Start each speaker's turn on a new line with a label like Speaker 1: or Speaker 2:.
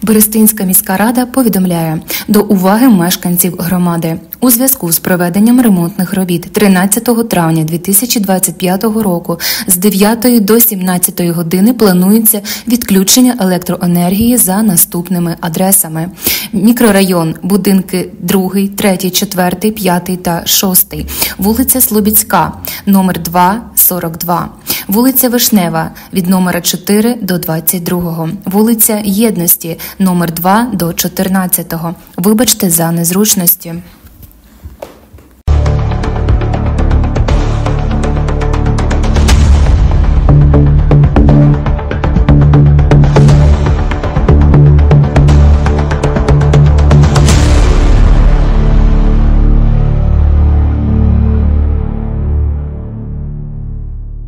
Speaker 1: Берестинська міська рада повідомляє до уваги мешканців громади. У зв'язку з проведенням ремонтних робіт 13 травня 2025 року з 9 до 17 години планується відключення електроенергії за наступними адресами. Мікрорайон, будинки 2, 3, 4, 5 та 6, вулиця Слобідська, номер 2, 42, вулиця Вишнева від номера 4 до 22, вулиця Єдності, номер 2 до 14. Вибачте за незручності.